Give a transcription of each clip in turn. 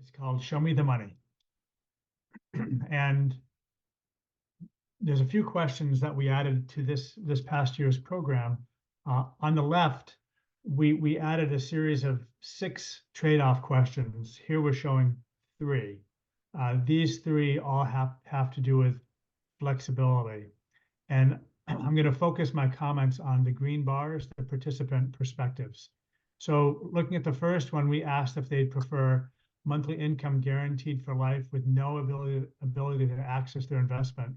It's called Show Me the Money. And there's a few questions that we added to this past year's program. On the left, we added a series of 6 trade-off questions. Here we're showing 3. These 3 all have to do with flexibility. And I'm going to focus my comments on the green bars, the participant perspectives. So looking at the first one, we asked if they'd prefer monthly income guaranteed for life with no ability to access their investment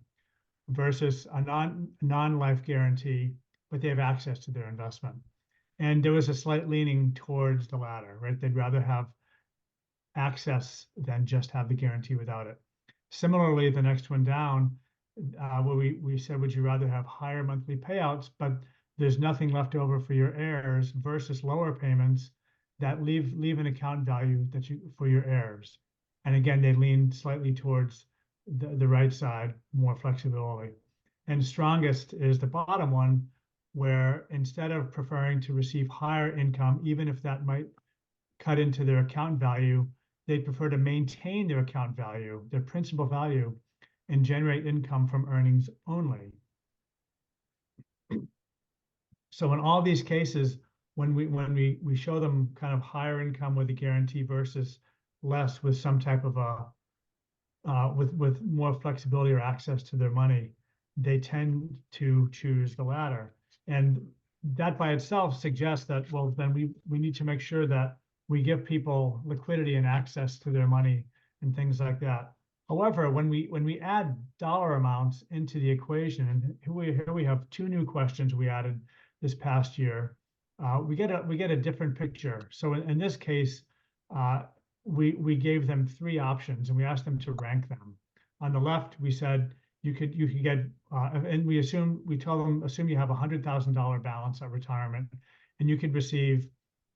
versus a non-life guarantee, but they have access to their investment. And there was a slight leaning towards the latter, right? They'd rather have access than just have the guarantee without it. Similarly, the next one down, where we said, would you rather have higher monthly payouts, but there's nothing left over for your heirs versus lower payments that leave an account value for your heirs. And again, they lean slightly towards the right side, more flexibility. And strongest is the bottom one, where instead of preferring to receive higher income, even if that might cut into their account value, they prefer to maintain their account value, their principal value, and generate income from earnings only. So in all these cases, when we show them kind of higher income with a guarantee versus less with some type of with more flexibility or access to their money, they tend to choose the latter. And that by itself suggests that, well, then we need to make sure that we give people liquidity and access to their money and things like that. However, when we add dollar amounts into the equation, and here we have 2 new questions we added this past year, we get a different picture. So in this case, we gave them 3 options and we asked them to rank them. On the left, we said you could get, and we told them assume you have $100,000 balance at retirement, and you could receive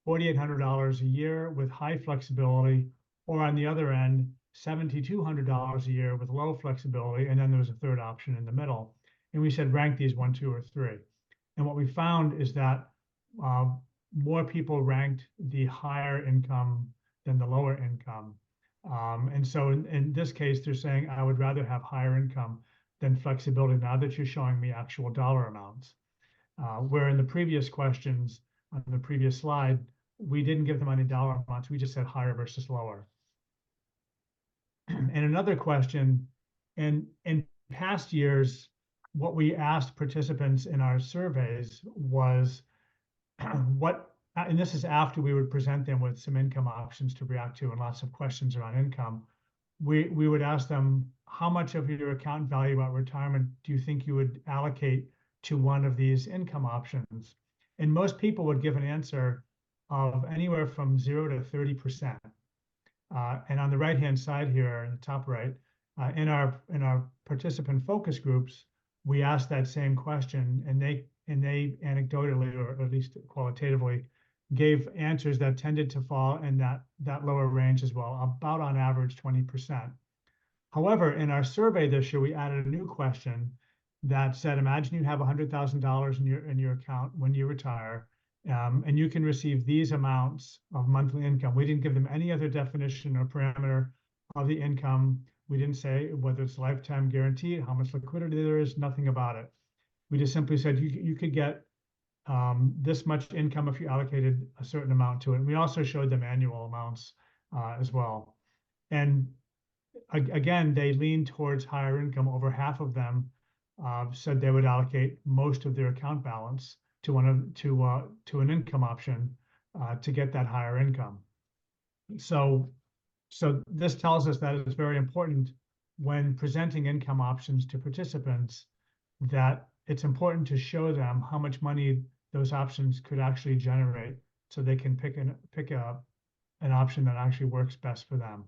$4,800 a year with high flexibility, or on the other end, $7,200 a year with low flexibility, and then there was a third option in the middle. And we said rank these 1, 2, or 3. And what we found is that more people ranked the higher income than the lower income. And so in this case, they're saying, I would rather have higher income than flexibility now that you're showing me actual dollar amounts. Where in the previous questions on the previous slide, we didn't give them any dollar amounts. We just said higher versus lower. And another question, in past years, what we asked participants in our surveys was and this is after we would present them with some income options to react to and lots of questions around income. We would ask them, how much of your account value at retirement do you think you would allocate to one of these income options? And most people would give an answer of anywhere from 0 to 30%. And on the right-hand side here, in the top right, in our participant focus groups, we asked that same question, and they anecdotally, or at least qualitatively, gave answers that tended to fall in that lower range as well, about on average 20%. However, in our survey this year, we added a new question that said, imagine you have $100,000 in your account when you retire, and you can receive these amounts of monthly income. We didn't give them any other definition or parameter of the income. We didn't say whether it's lifetime guaranteed, how much liquidity there is, nothing about it. We just simply said you could get this much income if you allocated a certain amount to it. And we also showed them annual amounts as well. And again, they leaned towards higher income. Over half of them said they would allocate most of their account balance to an income option to get that higher income. So this tells us that it's very important when presenting income options to participants that it's important to show them how much money those options could actually generate, so they can pick an option that actually works best for them.